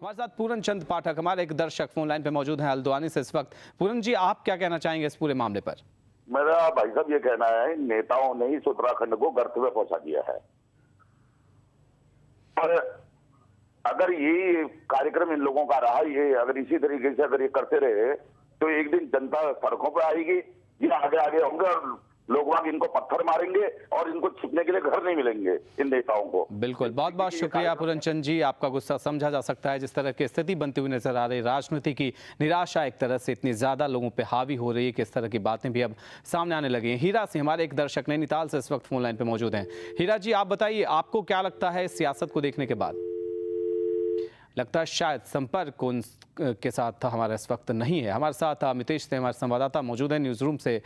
हमारे साथ पूरन चंद पाठक हमारे एक दर्शक फोन लाइन पे मौजूद हैं हल्द्वानी से इस वक्त। पूरन जी, आप क्या कहना चाहेंगे इस पूरे मामले पर? मेरा भाई साहब ये कहना है, नेताओं ने इस उत्तराखंड को गर्त में पहुंचा दिया है। और अगर ये कार्यक्रम इन लोगों का रहा, ये अगर इसी तरीके से अगर ये करते रहे तो एक दिन जनता सड़कों पर आएगी, ये आगे आगे होंगे और लोग वहां इनको पत्थर मारेंगे और इनको छिपने के लिए घर नहीं मिलेंगे इन नेताओं को। बिल्कुल, बहुत बहुत शुक्रिया पूरन चंद जी। आपका गुस्सा समझा जा सकता है। जिस तरह की स्थिति बनती हुई नजर आ रही, राजनीति की निराशा एक तरह से इतनी ज्यादा लोगों पे हावी हो रही है कि इस तरह की बातें भी अब सामने आने लगी हैं। हीरा सिंह हमारे एक दर्शक नैनीताल से इस वक्त फोन लाइन पे मौजूद हैं। हीरा जी, आप बताइए, आपको क्या लगता है सियासत को देखने के बाद? लगता है शायद संपर्क उनके साथ हमारा इस वक्त नहीं है। हमारे साथ अमितेश से हमारे संवाददाता मौजूद है न्यूज रूम से।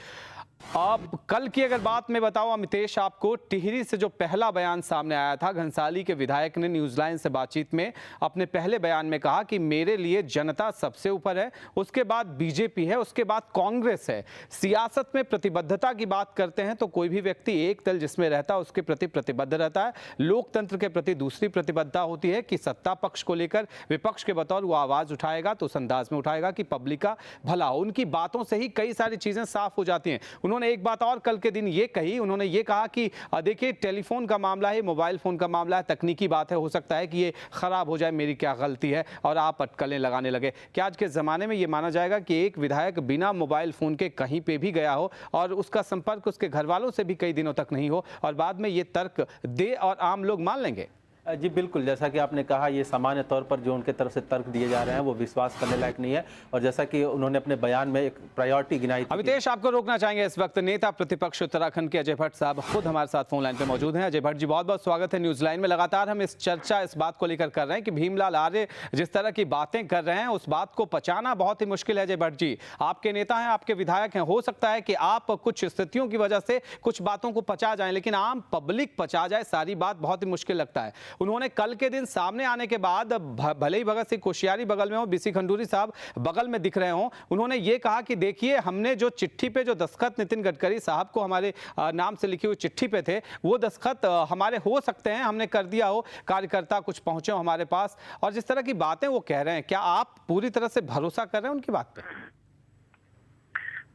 अब कल की अगर बात मैं बताऊं अमितेश आपको, टिहरी से जो पहला बयान सामने आया था, घनसाली के विधायक ने न्यूज लाइन से बातचीत में अपने पहले बयान में कहा कि मेरे लिए जनता सबसे ऊपर है, उसके बाद बीजेपी है, उसके बाद कांग्रेस है। सियासत में प्रतिबद्धता की बात करते हैं तो कोई भी व्यक्ति एक दल जिसमें रहता है उसके प्रति प्रतिबद्ध रहता है। लोकतंत्र के प्रति दूसरी प्रतिबद्धता होती है कि सत्ता पक्ष को लेकर विपक्ष के बतौर वो आवाज उठाएगा तो उस अंदाज में उठाएगा कि पब्लिक का भला हो। उनकी बातों से ही कई सारी चीजें साफ हो जाती हैं। उन्होंने एक बात और कल के दिन ये कही, उन्होंने ये कहा कि देखिए टेलीफोन का मामला है, मोबाइल फोन का मामला है, तकनीकी बात है, हो सकता है कि ये खराब हो जाए, मेरी क्या गलती है, और आप अटकलें लगाने लगे। क्या आज के जमाने में ये माना जाएगा कि एक विधायक बिना मोबाइल फोन के कहीं पे भी गया हो और उसका संपर्क उसके घर वालों से भी कई दिनों तक नहीं हो और बाद में ये तर्क दे और आम लोग मान लेंगे? जी बिल्कुल, जैसा कि आपने कहा, ये सामान्य तौर पर जो उनके तरफ से तर्क दिए जा रहे हैं वो विश्वास करने लायक नहीं है। और जैसा कि उन्होंने अपने बयान में एक प्रायोरिटी गिनाई थी। अमितेश, आपको रोकना चाहेंगे इस वक्त नेता प्रतिपक्ष उत्तराखंड के अजय भट्ट साहब खुद हमारे साथ फोन लाइन पे मौजूद हैं। अजय भट्ट जी, बहुत बहुत स्वागत है न्यूज लाइन में। लगातार हम इस बात को लेकर कर रहे हैं कि भीमलाल आर्य जिस तरह की बातें कर रहे हैं उस बात को पचाना बहुत ही मुश्किल है। अजय भट्ट जी, आपके नेता हैं, आपके विधायक हैं, हो सकता है कि आप कुछ स्थितियों की वजह से कुछ बातों को पचा जाए, लेकिन आम पब्लिक पचा जाए सारी बात बहुत ही मुश्किल लगता है। उन्होंने कल के दिन सामने आने के बाद, भले ही भगत सिंह कोश्यारी बगल में हो, बीसी खंडूरी साहब बगल में दिख रहे हो, उन्होंने ये कहा कि देखिए हमने जो चिट्ठी पे जो दस्तखत नितिन गडकरी साहब को हमारे नाम से लिखी हुई चिट्ठी पे थे वो दस्तखत हमारे हो सकते हैं, हमने कर दिया हो, कार्यकर्ता कुछ पहुंचे हो हमारे पास, और जिस तरह की बातें वो कह रहे हैं, क्या आप पूरी तरह से भरोसा कर रहे हैं उनकी बात पे?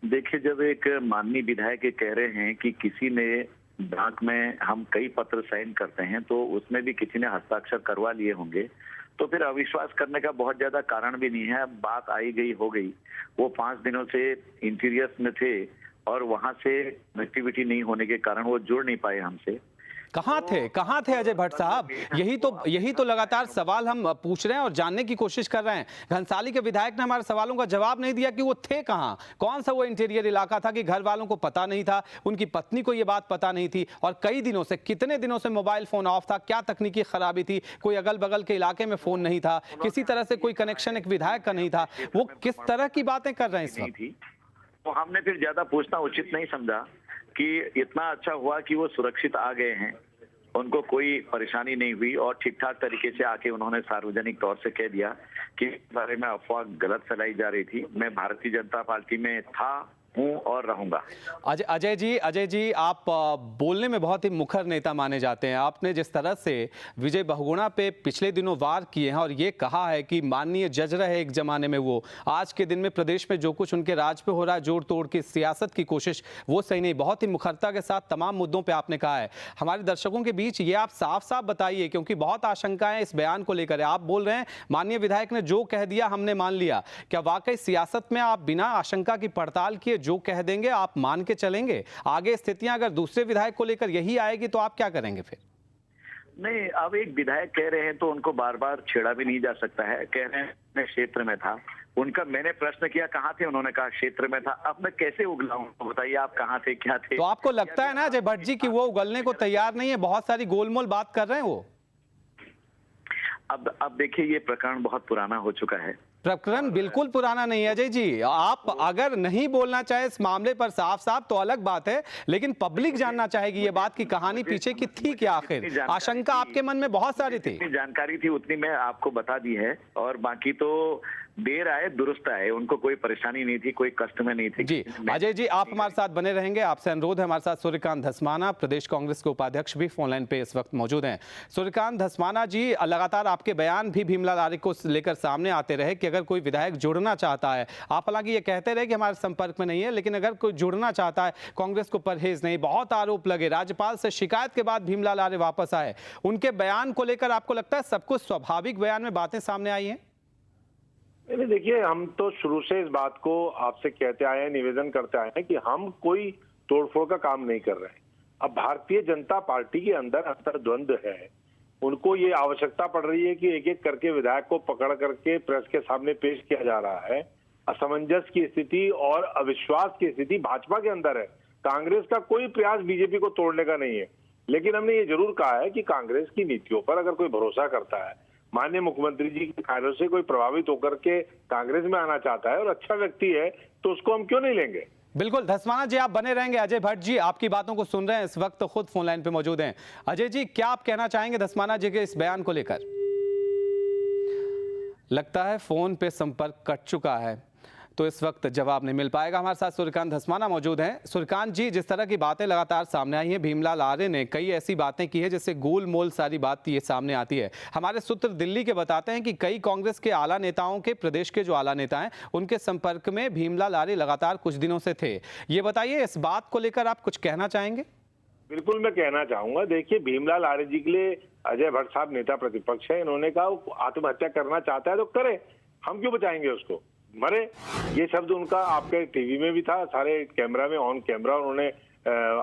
देखिए, जब एक माननीय विधायक कह रहे हैं कि किसी ने डाक में हम कई पत्र साइन करते हैं तो उसमें भी किसी ने हस्ताक्षर करवा लिए होंगे, तो फिर अविश्वास करने का बहुत ज्यादा कारण भी नहीं है। बात आई गई हो गई, वो 5 दिनों से इंटीरियर्स में थे और वहां से कनेक्टिविटी नहीं होने के कारण वो जुड़ नहीं पाए हमसे। कहाँ थे अजय भट्ट साहब? यही तो लगातार सवाल हम पूछ रहे हैं और जानने की कोशिश कर रहे हैं। घनसाली के विधायक ने हमारे सवालों का जवाब नहीं दिया कि वो थे कहाँ, कौन सा वो इंटीरियर इलाका था कि घर वालों को पता नहीं था, उनकी पत्नी को ये बात पता नहीं थी, और कई दिनों से, कितने दिनों से मोबाइल फोन ऑफ था, क्या तकनीकी खराबी थी, कोई अगल बगल के इलाके में फोन नहीं था, किसी तरह से कोई कनेक्शन एक विधायक का नहीं था, वो किस तरह की बातें कर रहे हैं इस वक्त? तो हमने फिर ज्यादा पूछना उचित नहीं समझा कि इतना अच्छा हुआ कि वो सुरक्षित आ गए हैं, उनको कोई परेशानी नहीं हुई और ठीक ठाक तरीके से आके उन्होंने सार्वजनिक तौर से कह दिया कि इस बारे में अफवाह गलत फैलाई जा रही थी। मैं भारतीय जनता पार्टी में था, हूं और रहूंगा। अजय जी, आप बोलने में बहुत ही मुखर नेता माने जाते हैं। आपने जिस तरह से विजय बहुगुणा पे पिछले दिनों वार किए हैं और ये कहा है कि माननीय जज रहे एक जमाने में, वो आज के दिन में प्रदेश में जो कुछ उनके राज पे हो रहा है, जोड़ तोड़ की सियासत की कोशिश, वो सही नहीं। बहुत ही मुखरता के साथ तमाम मुद्दों पर आपने कहा है। हमारे दर्शकों के बीच ये आप साफ साफ बताइए, क्योंकि बहुत आशंकाएं इस बयान को लेकर। आप बोल रहे हैं माननीय विधायक ने जो कह दिया हमने मान लिया, क्या वाकई सियासत में आप बिना आशंका की पड़ताल किए जो कह देंगे आप मान के चलेंगे? आगे स्थितियां अगर दूसरे विधायक को लेकर यही आएगी तो आप क्या करेंगे फिर? नहीं, अब एक विधायक कह रहे हैं तो उनको बार बार छेड़ा भी नहीं जा सकता है। कह रहे हैं मैं क्षेत्र में था, उनका मैंने प्रश्न किया कहाँ थे, उन्होंने कहा क्षेत्र में था। अब मैं कैसे उगलाऊं, बताइए आप कहाँ थे, क्या थे? तो आपको लगता है ना अजय भट्ट जी कि वो उगलने को तैयार नहीं है, बहुत सारी गोलमोल बात कर रहे हैं वो? अब देखिए, ये प्रकरण बहुत पुराना हो चुका है प्रकरण बिल्कुल पुराना नहीं है अजय जी। आप अगर नहीं बोलना चाहे इस मामले पर साफ साफ तो अलग बात है, लेकिन पब्लिक जानना चाहेगी ये बात की कहानी पीछे की थी क्या आखिर। आशंका आपके मन में बहुत सारी थी। जितनी जानकारी थी उतनी मैं आपको बता दी है, और बाकी तो देर आए दुरुस्त आए, उनको कोई परेशानी नहीं थी, कोई कष्ट में नहीं थी। जी अजय जी, आप हमारे साथ बने रहेंगे। आपसे अनुरोध है, हमारे साथ सूर्यकांत धस्माना प्रदेश कांग्रेस के उपाध्यक्ष भी फोन लाइन पे इस वक्त मौजूद हैं। सूर्यकांत धस्माना जी, लगातार आपके बयान भी भीमलाल आर्य को लेकर सामने आते रहे कि अगर कोई विधायक जुड़ना चाहता है, आप हालांकि ये कहते रहे कि हमारे संपर्क में नहीं है, लेकिन अगर कोई जुड़ना चाहता है कांग्रेस को परहेज नहीं, बहुत आरोप लगे, राज्यपाल से शिकायत के बाद भीमलाल आर्य वापस आए, उनके बयान को लेकर आपको लगता है सब कुछ स्वाभाविक बयान में बातें सामने आई हैं? नहीं, देखिए, हम तो शुरू से इस बात को आपसे कहते आए हैं, निवेदन करते आए हैं कि हम कोई तोड़फोड़ का काम नहीं कर रहे हैं। अब भारतीय जनता पार्टी के अंदर अंतर्द्वंद है, उनको ये आवश्यकता पड़ रही है कि एक एक करके विधायक को पकड़ करके प्रेस के सामने पेश किया जा रहा है। असमंजस की स्थिति और अविश्वास की स्थिति भाजपा के अंदर है। कांग्रेस का कोई प्रयास बीजेपी को तोड़ने का नहीं है, लेकिन हमने ये जरूर कहा है कि कांग्रेस की नीतियों पर अगर कोई भरोसा करता है, माननीय मुख्यमंत्री जी के कार्यों से कोई प्रभावित होकर के कांग्रेस में आना चाहता है और अच्छा व्यक्ति है, तो उसको हम क्यों नहीं लेंगे। बिल्कुल धस्माना जी, आप बने रहेंगे। अजय भट्ट जी आपकी बातों को सुन रहे हैं, इस वक्त तो खुद फोन लाइन पे मौजूद हैं। अजय जी, क्या आप कहना चाहेंगे धस्माना जी के इस बयान को लेकर? लगता है फोन पे संपर्क कट चुका है, तो इस वक्त जवाब नहीं मिल पाएगा। हमारे साथ सूर्यकांत धस्माना मौजूद हैं। सूर्यकांत जी, जिस तरह की बातें लगातार सामने आई हैं, भीमलाल आर्य ने कई ऐसी बातें की है जिससे गोल मोल सारी बात ये सामने आती है। हमारे सूत्र दिल्ली के बताते हैं कि कई कांग्रेस के आला नेताओं के, प्रदेश के जो आला नेता हैं, उनके संपर्क में भीमलाल आर्य लगातार कुछ दिनों से थे। ये बताइए, इस बात को लेकर आप कुछ कहना चाहेंगे? बिल्कुल, मैं कहना चाहूंगा। देखिए, भीमलाल आर्य जी के लिए अजय भट्ट साहब नेता प्रतिपक्ष है, इन्होंने कहा वो आत्महत्या करना चाहता है तो करे, हम क्यों बचाएंगे उसको, मरे। ये शब्द उनका आपके टीवी में भी था, सारे कैमरा में, ऑन कैमरा उन्होंने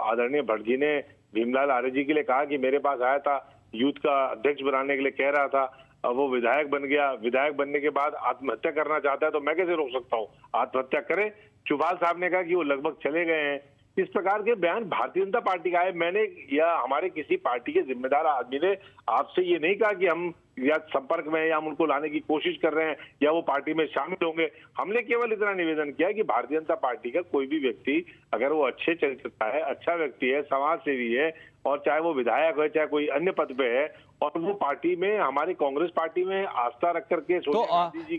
आदरणीय भट्ट जी ने भीमलाल आर्य जी के लिए कहा कि मेरे पास आया था, यूथ का अध्यक्ष बनाने के लिए कह रहा था, अब वो विधायक बन गया, विधायक बनने के बाद आत्महत्या करना चाहता है तो मैं कैसे रोक सकता हूँ, आत्महत्या करे। चुफाल साहब ने कहा कि वो लगभग चले गए हैं। इस प्रकार के बयान भारतीय जनता पार्टी का है। मैंने या हमारे किसी पार्टी के जिम्मेदार आदमी ने आपसे ये नहीं कहा कि हम या संपर्क में या हम उनको लाने की कोशिश कर रहे हैं या वो पार्टी में शामिल होंगे। हमने केवल इतना निवेदन किया कि भारतीय जनता पार्टी का कोई भी व्यक्ति अगर वो अच्छे चरित्र का है, अच्छा व्यक्ति है, समाज सेवी है, और चाहे वो विधायक है, चाहे कोई अन्य पद पे है, और वो पार्टी में, हमारी कांग्रेस पार्टी में आस्था रख करके तो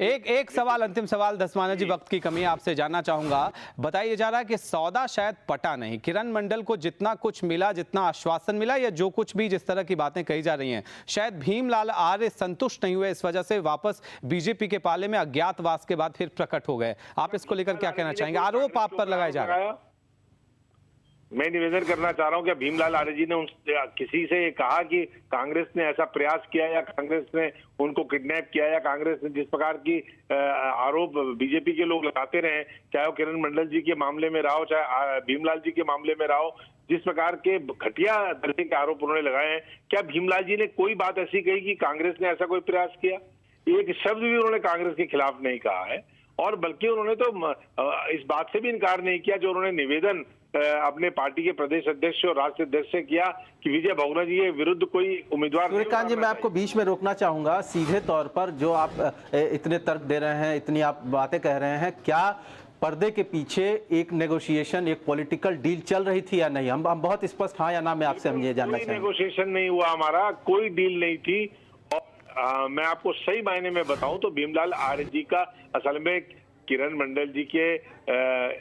एक सवाल, अंतिम सवाल धस्माना जी, वक्त की कमी आपसे जानना चाहूंगा। बताइए जा रहा है कि सौदा शायद पटा नहीं, किरण मंडल को जितना कुछ मिला, जितना आश्वासन मिला, या जो कुछ भी जिस तरह की बातें कही जा रही हैं, शायद भीमलाल आर्य संतुष्ट नहीं हुए, इस वजह से वापस बीजेपी के पाले में अज्ञातवास के बाद फिर प्रकट हो गए। आप इसको लेकर क्या कहना चाहेंगे? आरोप आप पर लगाए जा रहे हैं। मैं निवेदन करना चाह रहा हूं कि भीमलाल आर्य जी ने किसी से कहा कि कांग्रेस ने ऐसा प्रयास किया या कांग्रेस ने उनको किडनैप किया या कांग्रेस ने जिस प्रकार की आरोप बीजेपी के लोग लगाते रहे, चाहे वो किरण मंडल जी के मामले में रहा हो, चाहे भीमलाल जी के मामले में रहा हो, जिस प्रकार के घटिया दर्जे के आरोप उन्होंने लगाए हैं, क्या भीमलाल जी ने कोई बात ऐसी कही कि कांग्रेस ने ऐसा कोई प्रयास किया? एक शब्द भी उन्होंने कांग्रेस के खिलाफ नहीं कहा है, और बल्कि उन्होंने तो इस बात से भी इनकार नहीं किया जो उन्होंने निवेदन अपने पार्टी के प्रदेश अध्यक्ष और राष्ट्रीय अध्यक्ष से किया कि विजय बहुगुणा जी के विरुद्ध कोई उम्मीदवार। सूर्यकांत जी, मैं आपको बीच में रोकना चाहूंगा। सीधे तौर पर जो आप इतने तर्क दे रहे हैं, इतनी आप बातें कह रहे हैं, क्या पर्दे के पीछे एक नेगोशिएशन, एक पॉलिटिकल डील चल रही थी या नहीं? हम बहुत स्पष्ट हाँ या ना में आपसे हम ये जानना चाहेंगे। नेगोशिएशन नहीं हुआ, हमारा कोई डील नहीं थी। और मैं आपको सही मायने में बताऊं तो भीमलाल आर्य जी का असल में किरण मंडल जी के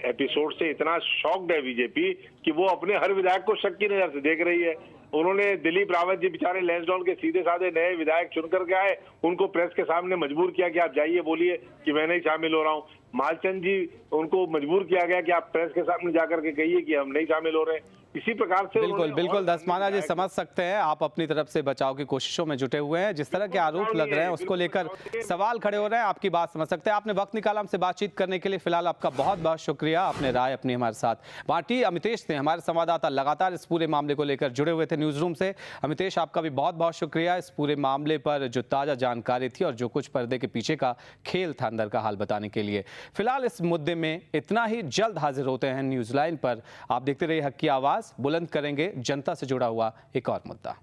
एपिसोड से इतना शॉक्ड है बीजेपी कि वो अपने हर विधायक को शक की नजर से देख रही है। उन्होंने दिलीप रावत जी बेचारे लैंसडाउन के सीधे साधे नए विधायक चुन करके आए, उनको प्रेस के सामने मजबूर किया कि आप जाइए बोलिए कि मैं नहीं शामिल हो रहा हूँ। मालचंद जी, उनको मजबूर किया गया कि आप प्रेस के सामने जाकर के कहिए कि हम नहीं शामिल हो रहे हैं। इसी प्रकार से बिल्कुल धस्माना जी, समझ सकते हैं आप अपनी तरफ से बचाव की कोशिशों में जुटे हुए हैं। जिस तरह के आरोप लग रहे हैं उसको लेकर सवाल खड़े हो रहे हैं, आपकी बात समझ सकते हैं। आपने वक्त निकाला हमसे बातचीत करने के लिए, फिलहाल आपका बहुत बहुत शुक्रिया। आपने राय अपनी हमारे साथ बांटी। अमितेश ने, हमारे संवाददाता, लगातार इस पूरे मामले को लेकर जुड़े हुए थे न्यूज रूम से। अमितेश, आपका भी बहुत बहुत शुक्रिया इस पूरे मामले पर जो ताजा जानकारी थी और जो कुछ पर्दे के पीछे का खेल था अंदर का हाल बताने के लिए। फिलहाल इस मुद्दे में इतना ही, जल्द हाजिर होते हैं न्यूज लाइन पर। आप देखते रहिए हक की आवाज, बुलंद करेंगे जनता से जुड़ा हुआ एक और मुद्दा।